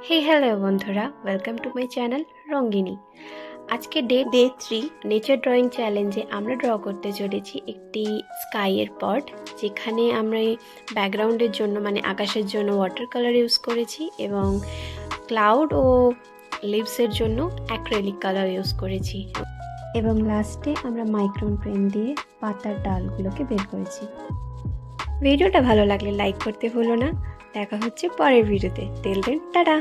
হে hello বন্ধুরা, welcome to my channel রঙ্গিনী। আজকে day 3 nature drawing চ্যালেঞ্জে আমরা ড্র করতে চলেছি একটি স্কাইয়ের পট, যেখানে আমরা ব্যাকগ্রাউন্ডের জন্য মানে আকাশের জন্য ওয়াটার কালার ইউজ করেছি এবং ক্লাউড ও লিভসের জন্য অ্যাক্রেলিক কালার ইউজ করেছি এবং লাস্টে আমরা মাইক্রোন পেন দিয়ে পাতার ডালগুলোকে বের করেছি। ভিডিওটা ভালো লাগলে লাইক করতে ভুলো না। দেখা হচ্ছে পরের ভিডিওতে। Till then tata.